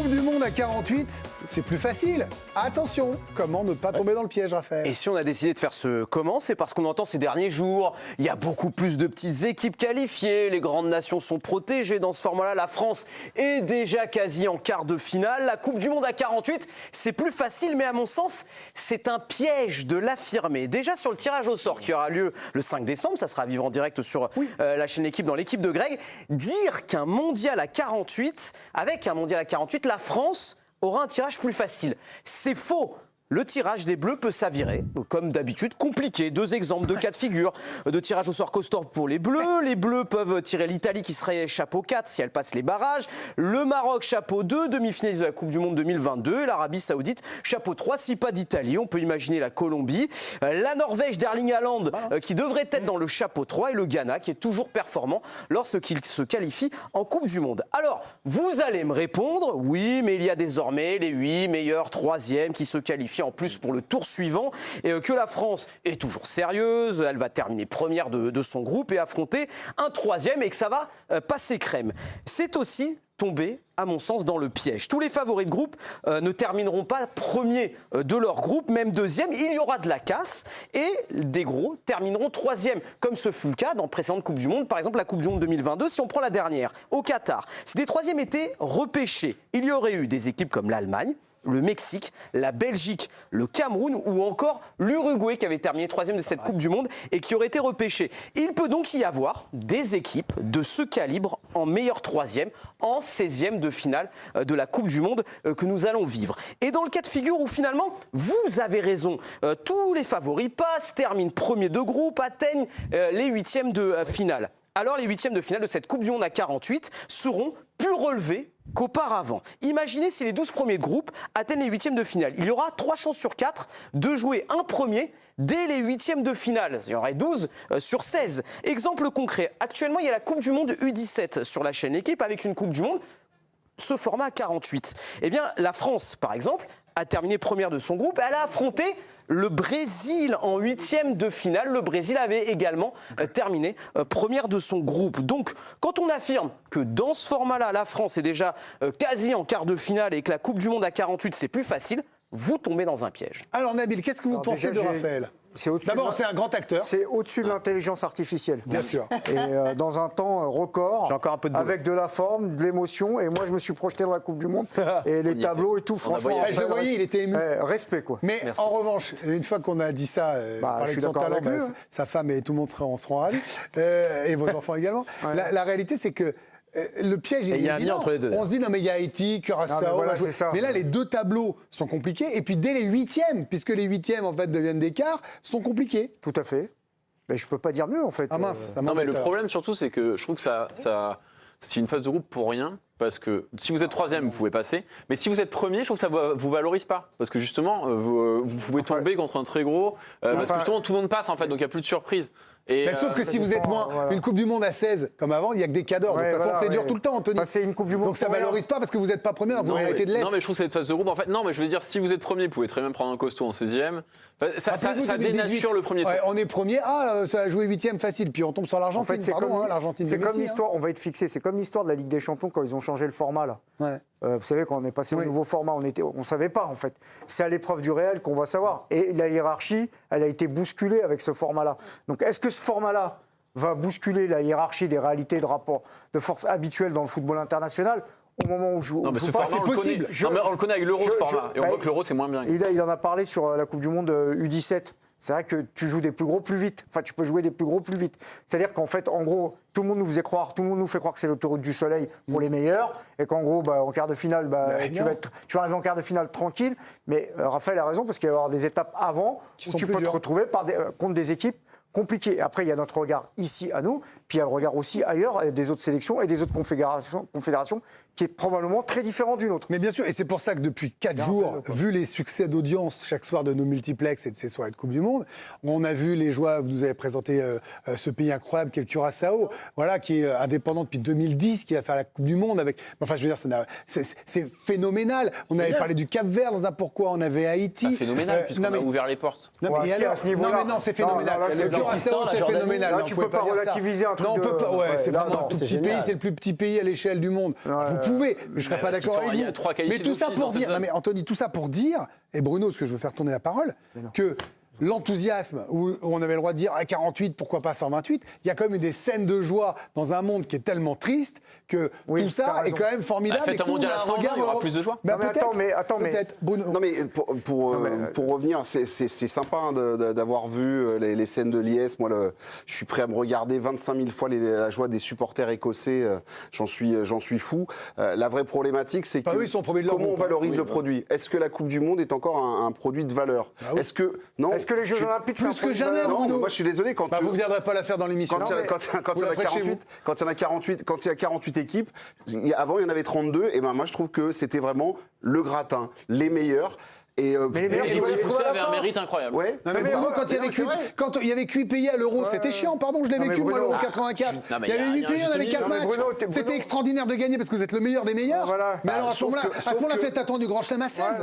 Coupe du Monde à 48, c'est plus facile. Attention, comment ne pas tomber dans le piège, Raphaël? Et si on a décidé de faire ce comment, c'est parce qu'on entend ces derniers jours, il y a beaucoup plus de petites équipes qualifiées, les grandes nations sont protégées dans ce format-là, la France est déjà quasi en quart de finale. La Coupe du Monde à 48, c'est plus facile, mais à mon sens, c'est un piège de l'affirmer. Déjà sur le tirage au sort qui aura lieu le 5 décembre, ça sera à vivre en direct sur la chaîne Équipe dans l'équipe de Greg, dire qu'un mondial à 48, avec un mondial à 48, la France aura un tirage plus facile. C'est faux. Le tirage des Bleus peut s'avérer, comme d'habitude, compliqué. Deux exemples, deux cas de figure de tirage au sort costaud pour les Bleus. Les Bleus peuvent tirer l'Italie qui serait chapeau 4 si elle passe les barrages. Le Maroc chapeau 2, demi-finaliste de la Coupe du Monde 2022. Et l'Arabie Saoudite chapeau 3 si pas d'Italie. On peut imaginer la Colombie. La Norvège d'Erling Haaland qui devrait être dans le chapeau 3. Et le Ghana qui est toujours performant lorsqu'il se qualifie en Coupe du Monde. Alors, vous allez me répondre, oui, mais il y a désormais les 8 meilleurs troisièmes qui se qualifient en plus pour le tour suivant, et que la France est toujours sérieuse, elle va terminer première de son groupe et affronter un troisième et que ça va passer crème. C'est aussi tomber, à mon sens, dans le piège. Tous les favoris de groupe ne termineront pas premiers de leur groupe, même deuxième. Il y aura de la casse et des gros termineront troisième, comme ce fut le cas dans précédentes Coupes du Monde. Par exemple, la Coupe du Monde 2022, si on prend la dernière, au Qatar. Si des troisièmes étaient repêchés, il y aurait eu des équipes comme l'Allemagne, le Mexique, la Belgique, le Cameroun ou encore l'Uruguay qui avait terminé troisième de cette Coupe du Monde et qui aurait été repêché. Il peut donc y avoir des équipes de ce calibre en meilleur troisième, en 16e de finale de la Coupe du Monde que nous allons vivre. Et dans le cas de figure où finalement, vous avez raison, tous les favoris passent, terminent premier de groupe, atteignent les huitièmes de finale. Alors les huitièmes de finale de cette Coupe du Monde à 48 seront plus relevés qu'auparavant. Imaginez si les 12 premiers groupes atteignent les huitièmes de finale. Il y aura 3 chances sur 4 de jouer un premier dès les huitièmes de finale. Il y aurait 12 sur 16. Exemple concret, actuellement il y a la Coupe du Monde U17 sur la chaîne Équipe avec une Coupe du Monde, ce format à 48. Eh bien la France par exemple a terminé première de son groupe, elle a affronté le Brésil en huitième de finale. Le Brésil avait également terminé première de son groupe. Donc, quand on affirme que dans ce format-là, la France est déjà quasi en quart de finale et que la Coupe du Monde à 48, c'est plus facile, vous tombez dans un piège. Alors, Nabil, qu'est-ce que vous pensez de Raphaël? D'abord, c'est un grand acteur. C'est au-dessus de l'intelligence artificielle. Bien sûr. Et dans un temps record, j'ai encore un peu de avec de la forme, de l'émotion. Et moi, je me suis projeté dans la Coupe du Monde. Et les tableaux et tout, franchement. Je le voyais, il était ému. Respect, quoi. Mais en revanche, une fois qu'on a dit ça, parler de son talent, sa femme et tout le monde seront ravis. Et vos enfants également. Ouais. La réalité, c'est que le piège, il y a un lien entre les deux. On se dit, non, mais il y a Haïti, Curaçao. Voilà, mais là, les deux tableaux sont compliqués. Et puis, dès les huitièmes, puisque les huitièmes, en fait, deviennent des quarts, sont compliqués. Tout à fait. Mais je peux pas dire mieux, en fait. Ah mince, non, mais le problème, surtout, c'est que je trouve que c'est une phase de groupe pour rien. Parce que si vous êtes troisième, vous pouvez passer. Mais si vous êtes premier, je trouve que ça ne vous valorise pas. Parce que justement, vous pouvez tomber contre un très gros. Parce que justement, tout le monde passe, en fait. Donc, il n'y a plus de surprise. Mais sauf que si vous êtes moins, une Coupe du Monde à 16, comme avant, il n'y a que des cadors. De toute façon, c'est dur tout le temps, Anthony. C'est une Coupe du Monde. Donc ça ne valorise pas parce que vous n'êtes pas premier, vous méritez de l'être. Non, mais je trouve que cette phase de groupe, en fait, non, mais je veux dire, si vous êtes premier, vous pouvez très bien prendre un costaud en 16e. Ça dénature le premier tour. On est premier, ça a joué 8e facile, puis on tombe sur l'Argentine. En fait, l'Argentine. C'est comme l'histoire, on va être fixé, c'est comme l'histoire de la Ligue des Champions quand ils ont changé le format, là. Ouais. Vous savez, quand on est passé au nouveau format, on ne savait pas, en fait. C'est à l'épreuve du réel qu'on va savoir. Et la hiérarchie, elle a été bousculée avec ce format-là. Donc, est-ce que ce format-là va bousculer la hiérarchie des réalités de rapport de force habituelles dans le football international au moment où non, mais ce format, c'est possible. Non, mais on le connaît avec l'Euro, ce format. Et on voit que l'Euro, c'est moins bien. Il en a parlé sur la Coupe du Monde U17. C'est vrai que tu joues des plus gros plus vite. Enfin, tu peux jouer des plus gros plus vite. C'est-à-dire qu'en fait, en gros, tout le monde nous fait croire que c'est l'autoroute du soleil pour les meilleurs, et qu'en gros, en quart de finale, tu vas arriver en quart de finale tranquille. Mais Raphaël a raison, parce qu'il va y avoir des étapes avant où tu peux te retrouver contre des équipes compliquées. Après, il y a notre regard ici à nous, puis il y a le regard aussi ailleurs, des autres sélections et des autres confédérations qui est probablement très différent d'une autre. Mais bien sûr, et c'est pour ça que depuis 4 jours, vu les succès d'audience chaque soir de nos multiplex et de ces soirées de Coupe du Monde, on a vu les joueurs, vous nous avez présenté ce pays incroyable qu'est le Curaçao, voilà, qui est indépendant depuis 2010, qui va faire la Coupe du Monde avec. Enfin, je veux dire, c'est phénoménal. On avait parlé du Cap-Vert dans un pourquoi, on avait Haïti. C'est phénoménal, puisqu'on a ouvert les portes. Non, mais, c'est phénoménal. Curaçao, c'est phénoménal. Là, tu peux pas relativiser un truc. Non, on peut pas. Ouais, c'est vraiment un tout petit pays, c'est le plus petit pays à l'échelle du monde. Vous pouvez, mais je serais pas d'accord avec vous. Mais tout ça pour dire, non mais Anthony, tout ça pour dire, et Bruno, ce que je veux faire tourner la parole, que l'enthousiasme, où on avait le droit de dire à 48, pourquoi pas 128, il y a quand même eu des scènes de joie dans un monde qui est tellement triste que tout ça est quand même formidable. Faites un mondial à 120, il y aura plus de joie. Peut-être, Bruno. Non mais pour revenir, c'est sympa d'avoir vu les scènes de liesse. Moi, je suis prêt à me regarder 25 000 fois la joie des supporters écossais. J'en suis fou. La vraie problématique, c'est que comment on valorise le produit. Est-ce que la Coupe du Monde est encore un produit de valeur? Est-ce que les Jeux Olympiques plus que jamais, Bruno. Moi, je suis désolé quand vous ne viendrez pas la faire dans l'émission. Quand il y a 48 équipes, avant il y en avait 32. Et ben moi, je trouve que c'était vraiment le gratin, les meilleurs. Mais les meilleurs avaient un mérite incroyable. Ouais. Non, mais Bruno, quand il y avait 8 pays à l'Euro, c'était chiant, pardon, je l'ai vécu, moi, l'Euro 84. Il y avait 8 pays, on avait 4 matchs. C'était extraordinaire de gagner parce que vous êtes le meilleur des meilleurs. Mais alors, à ce moment-là, faites attendu Grand Chelem à 16.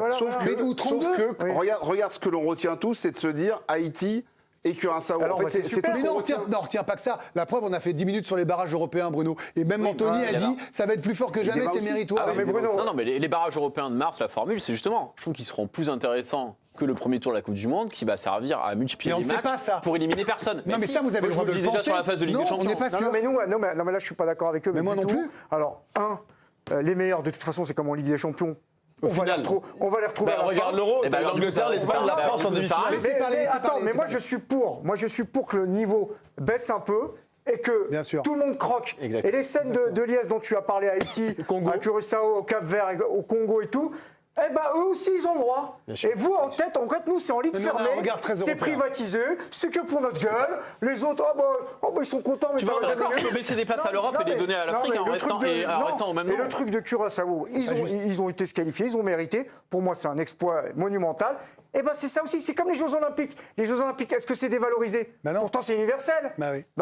Ou 32. Sauf que, regarde ce que l'on retient tous, c'est de se dire Haïti et Curaçao. En fait, c'est mais non, on retient pas que ça. La preuve, on a fait 10 minutes sur les barrages européens, Bruno. Et même Anthony a dit, ça va être plus fort que jamais, c'est méritoire. Non, mais les barrages européens de mars, la formule, c'est justement, je trouve qu'ils seront plus intéressants que le premier tour de la Coupe du Monde, qui va servir à multiplier les matchs pour éliminer personne. Non, mais ça, vous avez le droit de le penser. Déjà sur la phase de Ligue des Champions. On n'est pas sûr. Non, mais là, je suis pas d'accord avec eux. Mais moi non plus. Alors, les meilleurs, de toute façon, c'est comme en Ligue des Champions. On va les retrouver à la fin. Regarde l'Euro, l'Angleterre, l'Espagne, la France en demi-finale. Mais moi je suis pour que le niveau baisse un peu et que tout le monde croque. Et les scènes de liesse dont tu as parlé à Haïti, à Curaçao, au Cap-Vert, au Congo et tout, eh ben eux aussi ils ont le droit. Et vous en tête, nous c'est en ligue fermée, c'est privatisé, c'est que pour notre gueule. Les autres, ils sont contents. Mais tu vas d'accord, je peux baisser des places à l'Europe et les donner à l'Afrique en restant au même nombre. Et le truc de Curaçao, ils ont été qualifiés, ils ont mérité. Pour moi, c'est un exploit monumental. Et ben c'est ça aussi, c'est comme les Jeux Olympiques. Les Jeux Olympiques, est-ce que c'est dévalorisé? Pourtant c'est universel.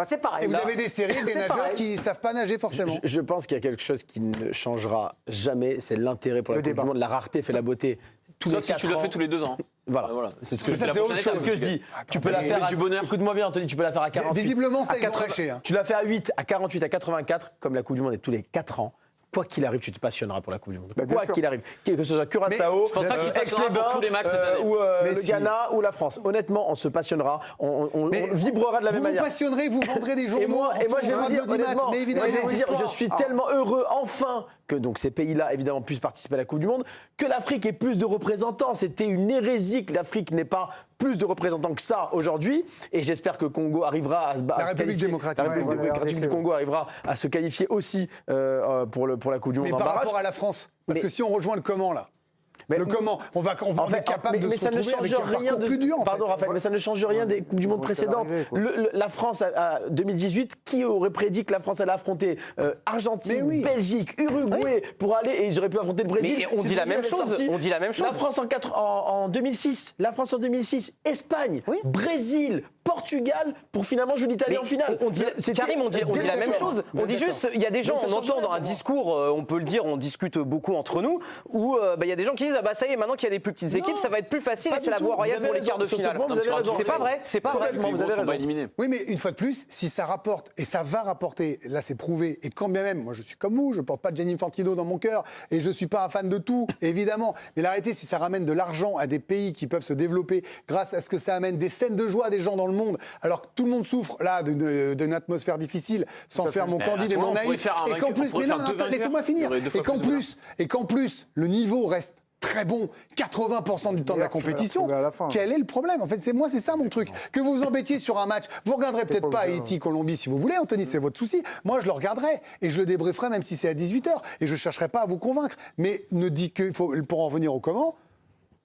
C'est pareil. Et vous avez des séries, des nageurs qui savent pas nager forcément. Je pense qu'il y a quelque chose qui ne changera jamais, c'est l'intérêt pour la Coupe du Monde. La rareté fait la beauté. Sauf si tu le fais tous les 2 ans. Voilà. C'est ce que c'est autre chose. Ce que je dis. Tu peux la faire du bonheur. Écoute-moi bien, Anthony, tu peux la faire à 48. Visiblement, ça ils ont triché. Tu la fais à 8, à 48, à 84, comme la Coupe du Monde est tous les 4 ans. Quoi qu'il arrive, tu te passionneras pour la Coupe du Monde. Quoi qu'il arrive. Que ce soit Curaçao, Aix-les-Bains, tous les matchs cette année. ou le Ghana ou la France. Honnêtement, on se passionnera. On vibrera de la même manière. Vous passionnerez, vous vendrez des journaux. Et moi, je vais vous dire, honnêtement, je suis tellement heureux, enfin, que donc ces pays-là, évidemment, puissent participer à la Coupe du Monde, que l'Afrique ait plus de représentants. C'était une hérésie que l'Afrique n'ait pas plus de représentants que ça aujourd'hui. Et j'espère que le Congo arrivera à se La République démocratique du Congo arrivera à se qualifier aussi pour la Coupe du Monde en barrage. Mais par rapport à la France, parce que si on rejoint le comment là, le comment, on est capable de se retrouver avec un parcours plus dur. Pardon Raphaël, mais ça ne change rien des Coupes du Monde précédentes. La France à 2018, qui aurait prédit que la France allait affronter Argentine, Belgique, Uruguay pour aller, et ils auraient pu affronter le Brésil. Mais on dit la même chose. La France en 2006, Espagne, Brésil, Portugal pour finalement jouer l'Italie en finale. Karim, on dit la même chose. On dit juste, il y a des gens, on entend dans un discours, on peut le dire, on discute beaucoup entre nous, où il y a des gens qui disent ça y est, maintenant qu'il y a des plus petites équipes, ça va être plus facile et c'est la voie royale pour les quarts de finale. C'est pas vrai. Vous avez raison. Oui, mais une fois de plus, si ça rapporte, et ça va rapporter, là c'est prouvé, et quand bien même, moi je suis comme vous, je porte pas Gianni Infantino dans mon cœur, et je suis pas un fan de tout, évidemment, mais la réalité, si ça ramène de l'argent à des pays qui peuvent se développer grâce à ce que ça amène des scènes de joie à des gens dans le monde, alors que tout le monde souffre là d'une atmosphère difficile, sans faire mon candide et mon naïf, et qu'en plus, mais non, laissez-moi finir, et qu'en plus, le niveau reste très bon 80% du temps de la compétition. Quel est le problème? En fait, c'est ça mon truc. Que vous vous embêtiez sur un match, vous regarderez peut-être pas Haïti, Colombie si vous voulez, Anthony, c'est votre souci. Moi, je le regarderai et je le débrieferai même si c'est à 18h et je chercherai pas à vous convaincre. Mais ne dit que pour en venir au comment,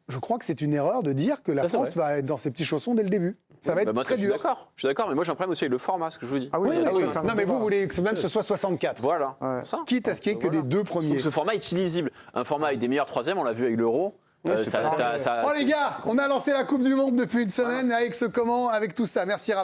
je crois que c'est une erreur de dire que la France va être dans ses petits chaussons dès le début. Ça va être très dur. Je suis d'accord, mais moi j'ai un problème aussi avec le format, ce que je vous dis. Ah oui, non, mais vous voulez que même ce soit 64. Voilà. Quitte à ce qu'il n'y ait que des 2 premiers. Ce format est illisible. Un format avec des meilleurs troisièmes, on l'a vu avec l'Euro. Oh les gars, on a lancé la Coupe du Monde depuis une semaine avec ce comment, avec tout ça. Merci.